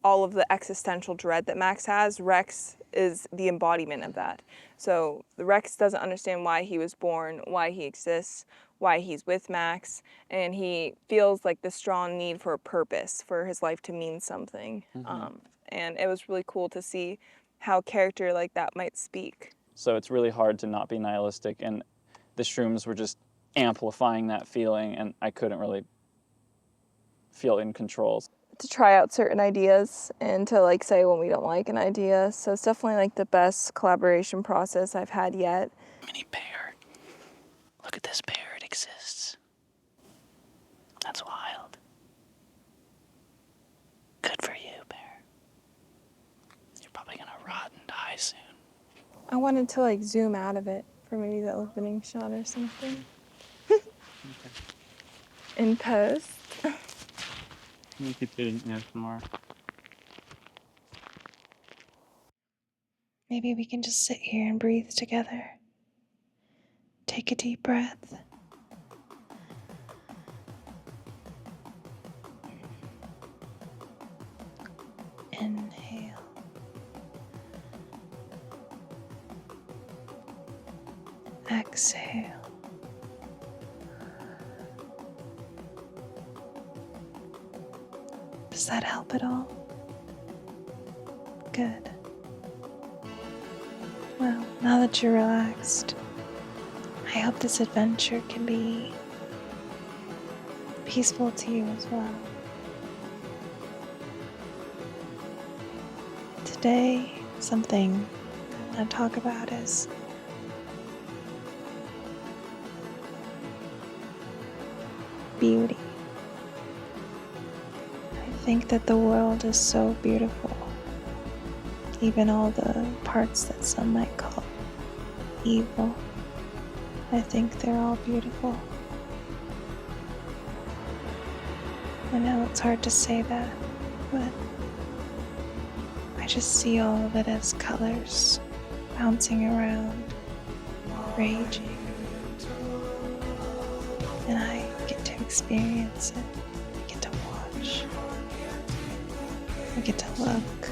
all of the existential dread that Max has, Rex is the embodiment of that. So Rex doesn't understand why he was born, why he exists, why he's with Max, and he feels like this strong need for a purpose, for his life to mean something. And it was really cool to see how a character like that might speak. So it's really hard to not be nihilistic, and the shrooms were just amplifying that feeling, and I couldn't really feel in control. To try out certain ideas and to like say when we don't like an idea. So it's definitely like the best collaboration process I've had yet. Mini pear. Look at this pear, it exists. That's wild. Good for you, pear. You're probably gonna rot and die soon. I wanted to like zoom out of it for maybe the opening shot or something. In post. You could do it more. Maybe we can just sit here and breathe together. Take a deep breath. Inhale. Exhale. Does that help at all? Good. Well, now that you're relaxed, I hope this adventure can be peaceful to you as well. Today, something I want to talk about is beauty. I think that the world is so beautiful. Even all the parts that some might call evil, I think they're all beautiful. I know it's hard to say that, but I just see all of it as colors bouncing around, raging, and I get to experience it. I get to watch. I get to look.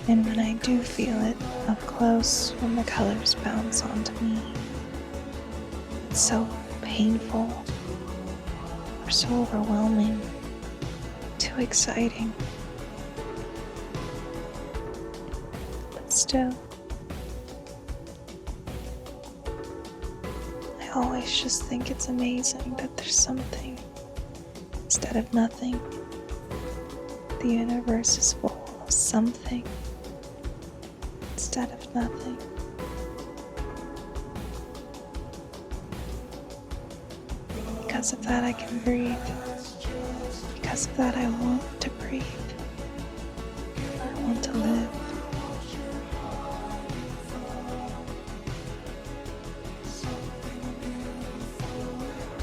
And when I do feel it up close, when the colors bounce onto me, it's so painful or so overwhelming, too exciting. But still, I always just think it's amazing that there's something instead of nothing. The universe is full of something instead of nothing. Because of that I can breathe. Because of that I want to breathe. I want to live.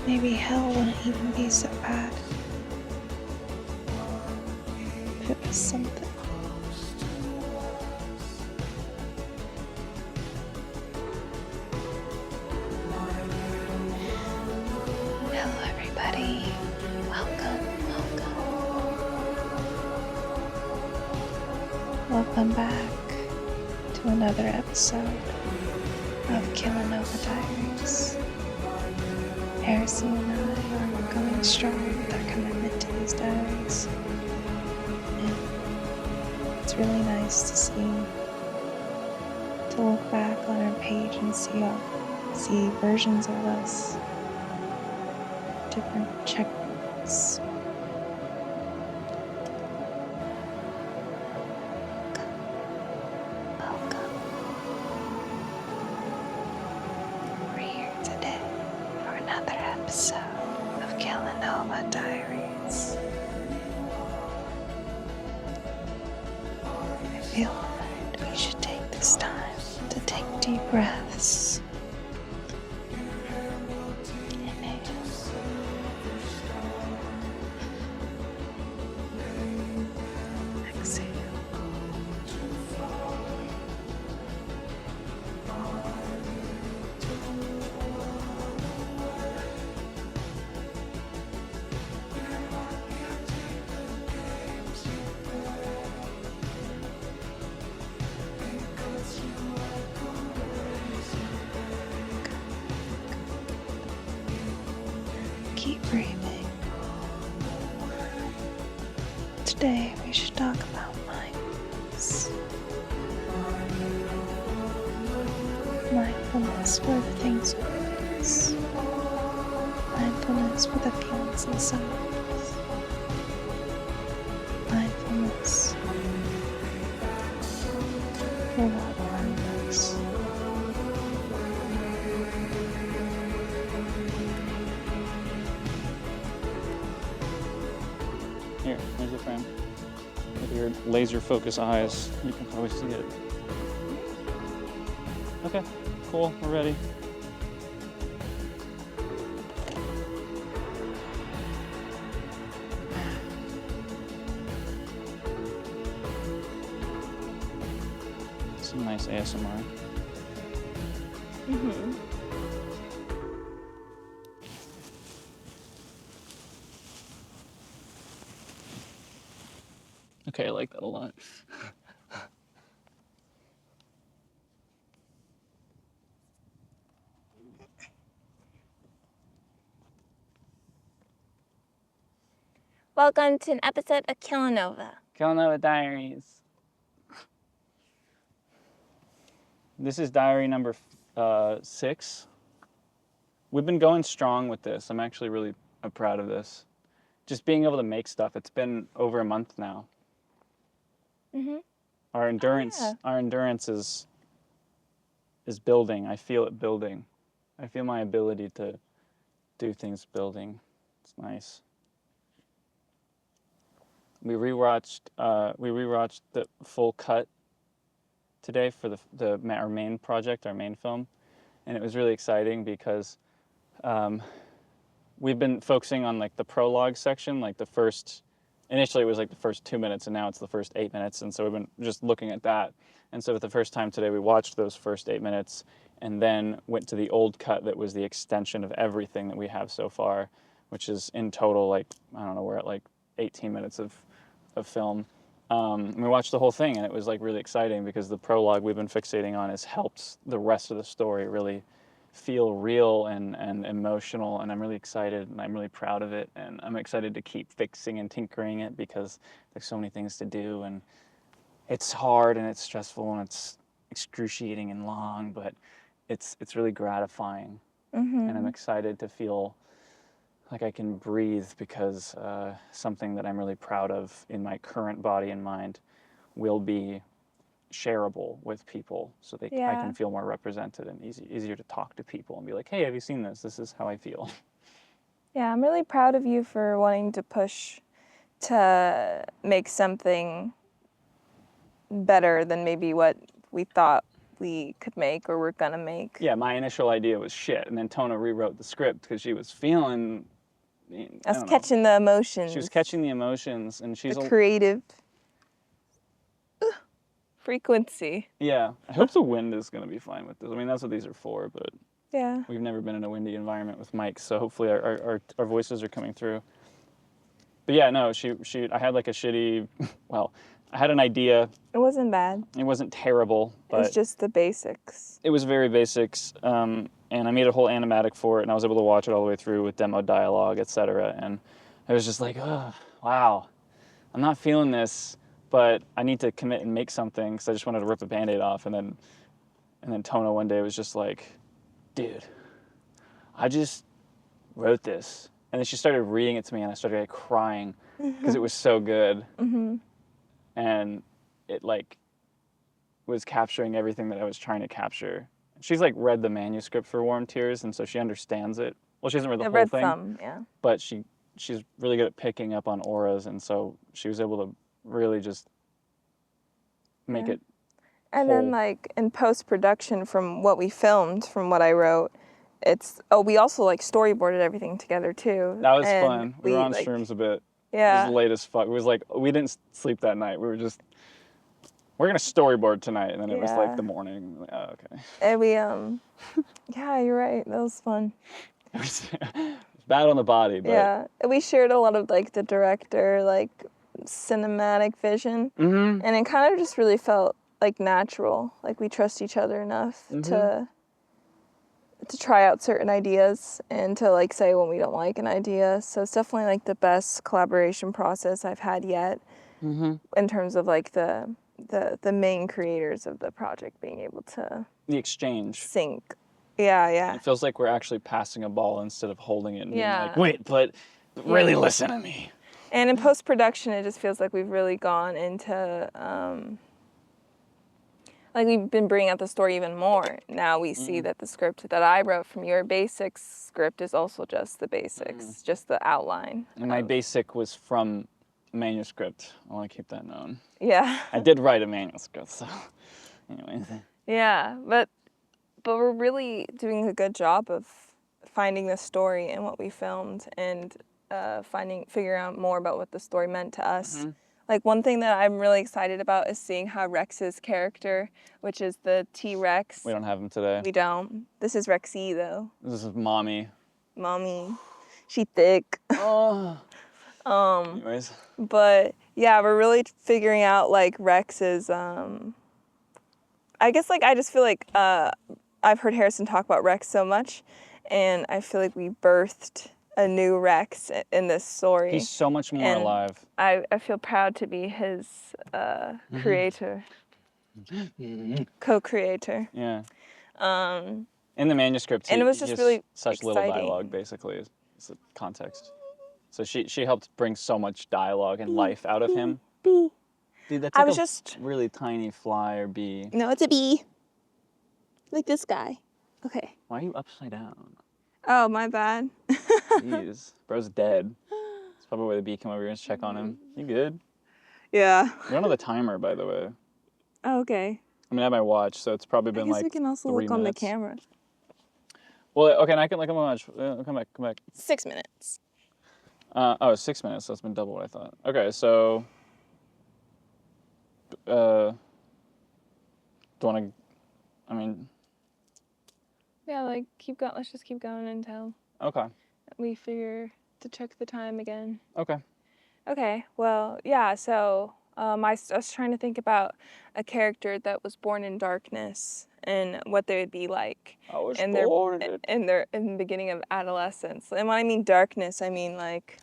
Maybe hell wouldn't even be so bad if it was something. Hello everybody, welcome. Welcome back to another episode of Kilonova Diaries. Harrison and I are going strong with our commitment to these diaries. And it's really nice to see, to look back on our page and see versions of us, different checkpoints. Welcome. We're here today for another episode of Kilonova Diaries. I feel that we should take this time to take deep breaths. Exhale. Today we should talk about mindfulness. Mindfulness for the things we notice. Mindfulness for the feelings inside us. Mindfulness for what around us. Here, here's the frame. With your laser focus eyes, you can probably see it. Okay, cool, we're ready. Some nice ASMR. Mm-hmm. Okay, I like that a lot. Welcome to an episode of Kilonova. Kilonova Diaries. This is diary number 6. We've been going strong with this. I'm actually really proud of this. Just being able to make stuff. It's been over a month now. Mm-hmm. Our endurance is building. I feel it building. I feel my ability to do things building. It's nice. We rewatched the full cut today for our main project, our main film, and it was really exciting because we've been focusing on like the prologue section, like the first. Initially, it was like the first 2 minutes, and now it's the first 8 minutes, and so we've been just looking at that. And so, for the first time today, we watched those first 8 minutes, and then went to the old cut that was the extension of everything that we have so far, which is in total like I don't know, we're at like 18 minutes of film. And we watched the whole thing, and it was like really exciting because the prologue we've been fixating on has helped the rest of the story really feel real and emotional, and I'm really excited and I'm really proud of it, and I'm excited to keep fixing and tinkering it because there's so many things to do, and it's hard and it's stressful and it's excruciating and long, but it's really gratifying. Mm-hmm. And I'm excited to feel like I can breathe because something that I'm really proud of in my current body and mind will be shareable with people, so I can feel more represented and easier to talk to people and be like, hey, have you seen this? This is how I feel. Yeah, I'm really proud of you for wanting to push to make something better than maybe what we thought we could make or were gonna make. Yeah, my initial idea was shit, and then Tona rewrote the script because she was feeling. I was catching the emotions. She was catching the emotions, and she's the creative frequency. Yeah, I hope the wind is going to be fine with this. I mean, that's what these are for, but yeah, we've never been in a windy environment with mics, so hopefully our voices are coming through. But yeah, no, I had like a shitty, well, I had an idea. It wasn't bad. It wasn't terrible, but it was just the basics. It was very basics, and I made a whole animatic for it, and I was able to watch it all the way through with demo dialogue, etc. And I was just like, oh, wow, I'm not feeling this. But I need to commit and make something because I just wanted to rip a Band-Aid off. And then Tona one day was just like, dude, I just wrote this. And then she started reading it to me, and I started like crying because it was so good. Mm-hmm. And it like was capturing everything that I was trying to capture. She's like read the manuscript for Warm Tears, and so she understands it. Well, she hasn't read the whole thing. Some, yeah. But she's really good at picking up on auras, and so she was able to really just make it and whole. Then like in post-production from what we filmed, from what I wrote, we also like storyboarded everything together too. That was fun. We were on Shrooms a bit. Yeah. It was late as fuck. It was like, we didn't sleep that night. We're gonna storyboard tonight, and then it was like the morning. Like, oh, okay. And we yeah, you're right, that was fun. It was bad on the body, but yeah, we shared a lot of like the director like cinematic vision, and it kind of just really felt like natural, like we trust each other enough to to try out certain ideas and to like say when we don't like an idea. So it's definitely like the best collaboration process I've had yet in terms of like the main creators of the project being able to The exchange. sync. Yeah. It feels like we're actually passing a ball instead of holding it and being like, Yeah. wait, but really listen to me. And in post-production, it just feels like we've really gone into, like we've been bringing out the story even more. Now we see that the script that I wrote from your basics script is also just the basics, just the outline. And my basic was from a manuscript. I want to keep that known. Yeah. I did write a manuscript, so anyway. Yeah, but we're really doing a good job of finding the story in what we filmed and figuring out more about what the story meant to us. Like one thing that I'm really excited about is seeing how Rex's character, which is the T-Rex. We don't have him today. We don't. This is Rexy though. This is Mommy. Mommy. She thick. Oh. Anyways. But yeah, we're really figuring out like Rex's I guess like I just feel like I've heard Harrison talk about Rex so much, and I feel like we birthed a new Rex in this story. He's so much more And alive. I feel proud to be his creator, co-creator. Yeah. In the manuscript, and it was just he has really such little exciting. dialogue, basically, is the context. So she helped bring so much dialogue and life out of him. Bee. Dude, that's I like was a just- really tiny fly or bee. No, it's a bee. Like this guy. Okay. Why are you upside down? Oh, my bad. Jeez. Bro's dead. That's probably why the bee came over here to check on him. You good? Yeah. We don't have the timer, by the way. Oh, okay. I mean, I have my watch, so it's probably I been guess like we can also 3 look on the minutes. camera. Well, okay, and I can look at my watch. Come back. 6 minutes. Oh, 6 minutes. That's been double what I thought. Okay, so... do you want to... I mean... Yeah, like keep going. Let's just keep going until Okay. we figure to check the time again. Okay. Okay. Well, yeah. So I was trying to think about a character that was born in darkness and what they would be like I was in born in the beginning of adolescence. And when I mean darkness, I mean like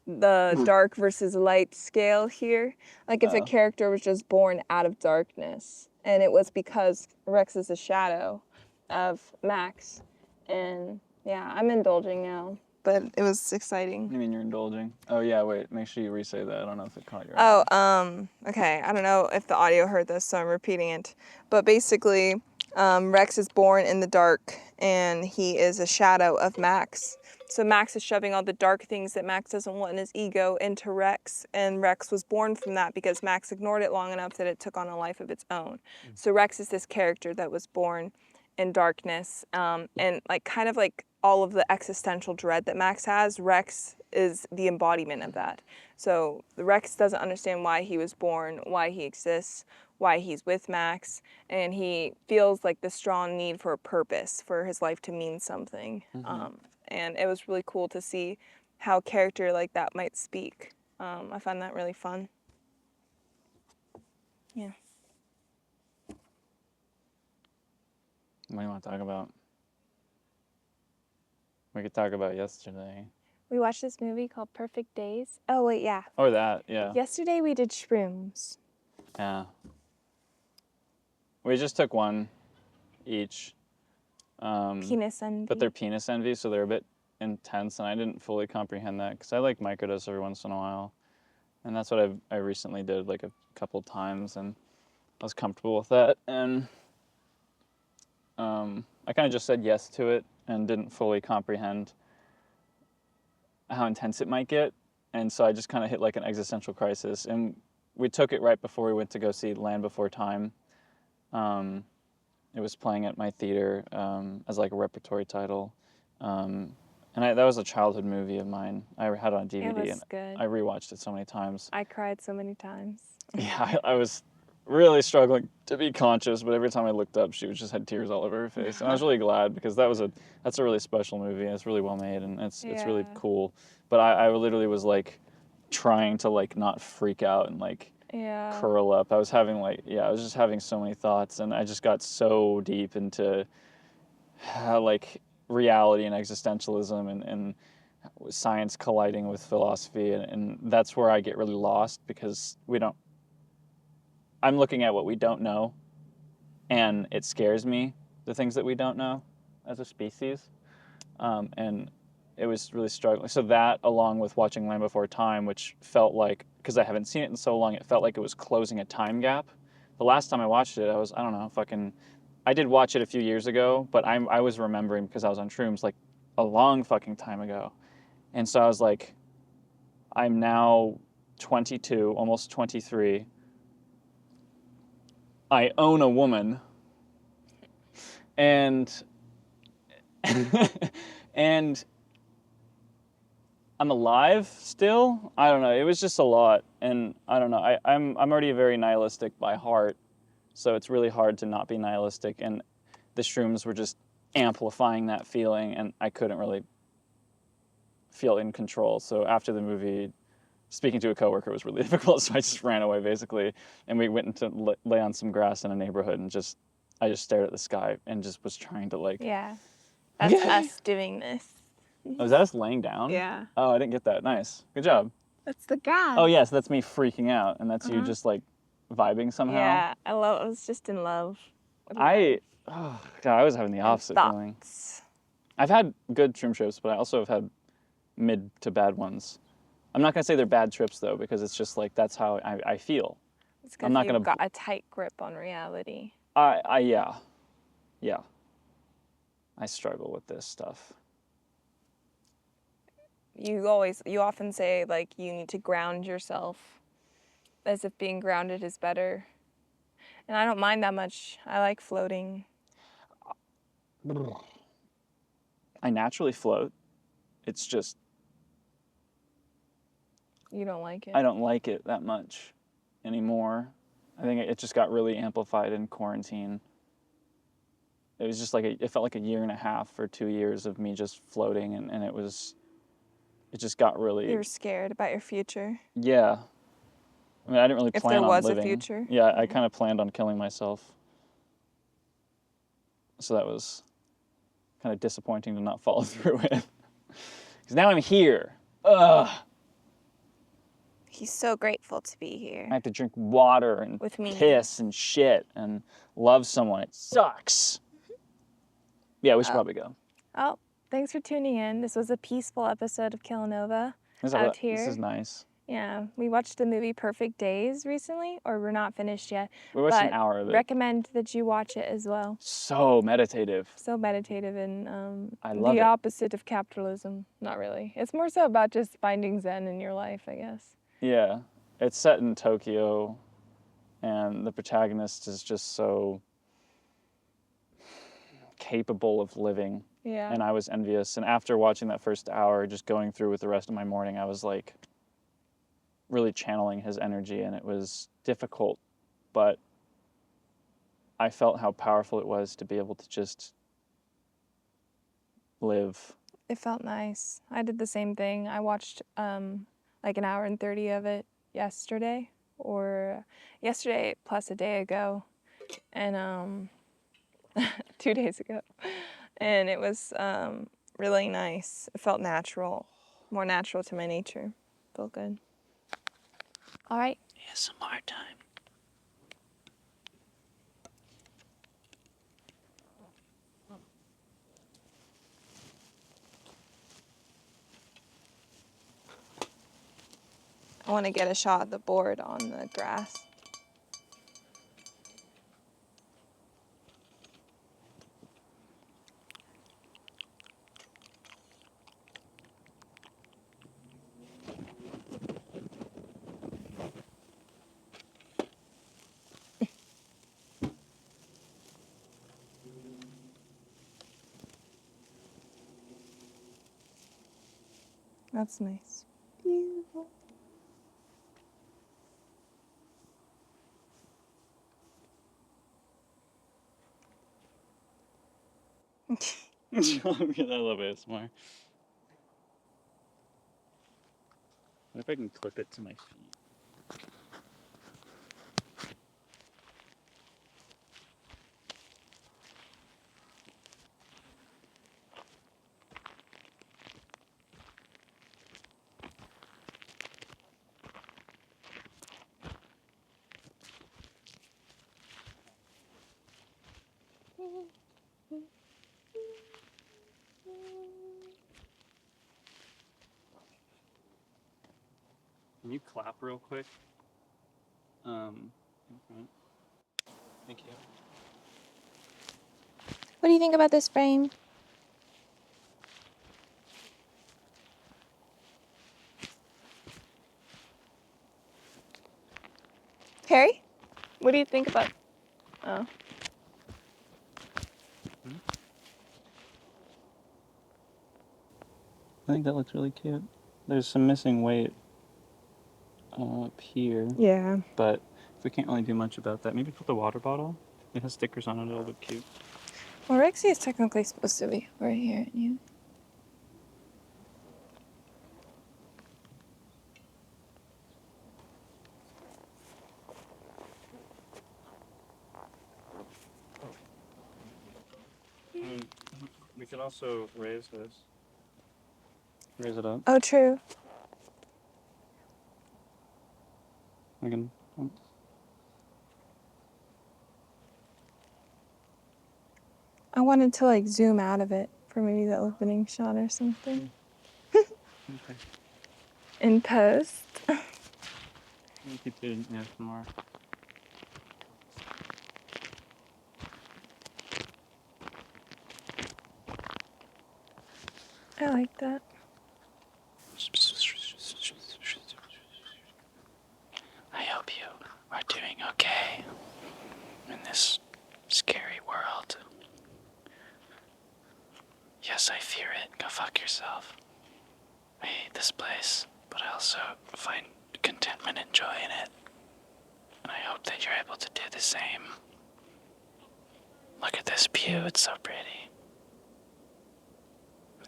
the dark versus light scale here. Like if a character was just born out of darkness, and it was because Rex is a shadow of Max, and yeah, I'm indulging now, but it was exciting. You mean you're indulging? Oh, yeah, wait. Make sure you re-say that. I don't know if it caught your eye. Oh, okay. I don't know if the audio heard this, so I'm repeating it. But basically, Rex is born in the dark, and he is a shadow of Max. So Max is shoving all the dark things that Max doesn't want in his ego into Rex, and Rex was born from that because Max ignored it long enough that it took on a life of its own. So Rex is this character that was born in darkness, and like kind of like all of the existential dread that Max has, Rex is the embodiment of that. So Rex doesn't understand why he was born, why he exists, why he's with Max, and he feels like this strong need for a purpose, for his life to mean something. And it was really cool to see how a character like that might speak. I found that really fun. Yeah. What do you want to talk about? We could talk about yesterday. We watched this movie called Perfect Days. Oh, wait, yeah. Or that, yeah. Yesterday we did Shrooms. Yeah. We just took one each. Penis envy. But they're penis envy, so they're a bit intense, and I didn't fully comprehend that because I like microdose every once in a while. And that's what I recently did like a couple times, and I was comfortable with that. And I kind of just said yes to it and didn't fully comprehend how intense it might get. And so I just kind of hit like an existential crisis. And we took it right before we went to go see Land Before Time. It was playing at my theater as like a repertory title. And that was a childhood movie of mine. I had it on DVD. It was and good. I rewatched it so many times. I cried so many times. Yeah, I was really struggling to be conscious, but every time I looked up, she just had tears all over her face. And I was really glad because that's a really special movie. It's really well made, and it's really Yeah. cool. But I literally was like trying to like not freak out and like Yeah. curl up. I was just having so many thoughts, and I just got so deep into like reality and existentialism and science colliding with philosophy, and that's where I get really lost because I'm looking at what we don't know, and it scares me, the things that we don't know as a species. And it was really struggling. So that, along with watching Land Before Time, which felt like, because I haven't seen it in so long, it felt like it was closing a time gap. The last time I watched it, I don't know, I did watch it a few years ago, but I was remembering because I was on Shrooms like a long fucking time ago. And so I was like, I'm now 22, almost 23. I own a woman. And and I'm alive still. I don't know. It was just a lot, and I don't know. I'm already very nihilistic by heart, so it's really hard to not be nihilistic. And the shrooms were just amplifying that feeling, and I couldn't really feel in control. So after the movie, speaking to a coworker was really difficult. So I just ran away basically, and we went to lay on some grass in a neighborhood, and I just stared at the sky and just was trying to like. Yeah. That's us doing this. Oh, is that us laying down? Yeah. Oh, I didn't get that. Nice. Good job. That's the grass. Oh, yes, that's me freaking out, and that's you just like vibing somehow. Yeah, I was just in love. Oh, God, I was having the opposite feeling. I've had good shroom trips, but I also have had mid to bad ones. I'm not going to say they're bad trips, though, because it's just like that's how I feel. It's because you've got a tight grip on reality. Yeah. I struggle with this stuff. You often say, like, you need to ground yourself, as if being grounded is better. And I don't mind that much. I like floating. I naturally float. It's just... You don't like it? I don't like it that much anymore. I think it just got really amplified in quarantine. It was just like, it felt like a year and a half or 2 years of me just floating, and it just got really... You were scared about your future? Yeah. I mean, I didn't really plan on living. If there was a future? Yeah, I kind of planned on killing myself. So that was kind of disappointing to not follow through with. Because now I'm here. Ugh. He's so grateful to be here. I have to drink water and With me. piss and shit and love someone. It sucks. Yeah, we should probably go. Oh, thanks for tuning in. This was a peaceful episode of Kilonova This is nice. Yeah, we watched the movie Perfect Days recently, or we're not finished yet. We watched an hour of it. Recommend that you watch it as well. So meditative. So meditative and I love the it. opposite of capitalism. Not really. It's more so about just finding Zen in your life, I guess. Yeah, it's set in Tokyo, and the protagonist is just so capable of living. Yeah. And I was envious. And after watching that first hour, just going through with the rest of my morning, I was like really channeling his energy, and it was difficult, but I felt how powerful it was to be able to just live. It felt nice. I did the same thing. I watched like an hour and 30 of it yesterday plus a day ago, and 2 days ago, and it was really nice. It felt natural, more natural to my nature. Felt good. All right. ASMR time. I want to get a shot of the board on the grass. That's nice. Beautiful. I love ASMR. What if I can clip it to my feet? real quick. In front. Thank you. What do you think about this frame? Harry, what do you think about? Oh, I think that looks really cute. There's some missing weight up here, yeah. but we can't really do much about that. Maybe put the water bottle. It has stickers on it. It'll look cute. Well, Rexy is technically supposed to be right here. You. We could also raise this. Raise it up. Oh, true. We can. I wanted to like zoom out of it for maybe the opening shot or something. Okay. In post. We keep doing some more. I like that. I hope you are doing okay in this scary world. Yes, I fear it. Go fuck yourself. I hate this place, but I also find contentment and joy in it. And I hope that you're able to do the same. Look at this view, it's so pretty.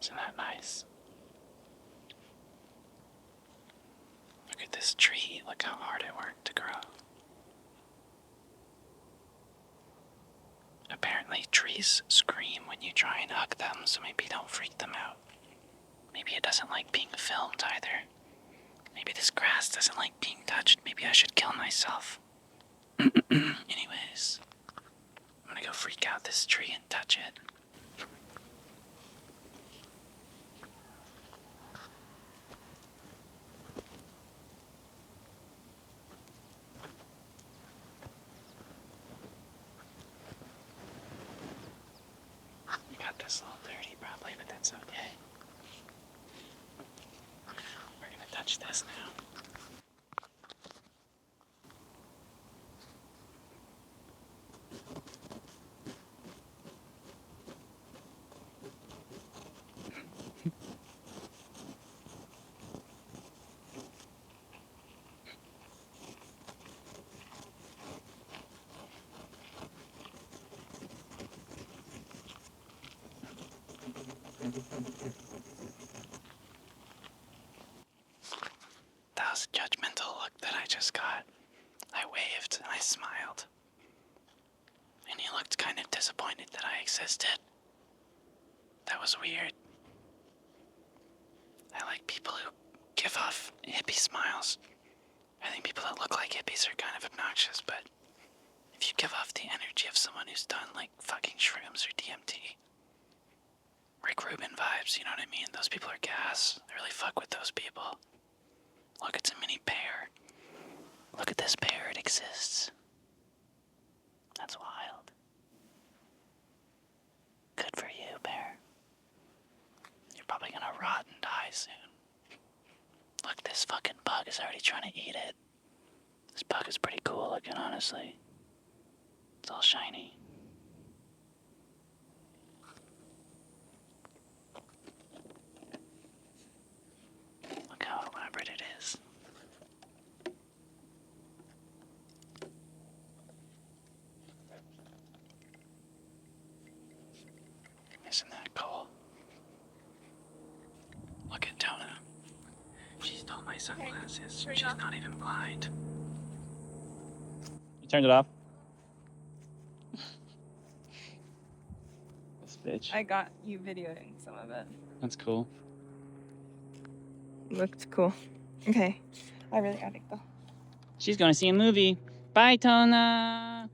Isn't that nice? Look at this tree, look how hard it worked to grow. Apparently trees scream when you try and hug them, so maybe don't freak them out. Maybe it doesn't like being filmed either. Maybe this grass doesn't like being touched. Maybe I should kill myself. Anyways, I'm gonna go freak out this tree and touch it. You got this a little dirty probably, but that's okay. We're gonna touch this now. That was a judgmental look that I just got. I waved and I smiled. And he looked kind of disappointed that I existed. That was weird. I like people who give off hippie smiles. I think people that look like hippies are kind of obnoxious, but if you give off the energy of someone who's done like fucking shrooms or DMT, Rick Rubin vibes, you know what I mean? Those people are gas. I really fuck with those people. Look, it's a mini pear. Look at this pear, it exists. That's wild. Good for you, pear. You're probably gonna rot and die soon. Look, this fucking bug is already trying to eat it. This bug is pretty cool looking, honestly. It's all shiny. Look how elaborate it is. Isn't that cool? Look at Donna. She stole my sunglasses. She's not even blind. You turned it off? This bitch. I got you videoing some of it. That's cool. Looked cool. Okay. I really gotta go. She's going to see a movie. Bye, Tona.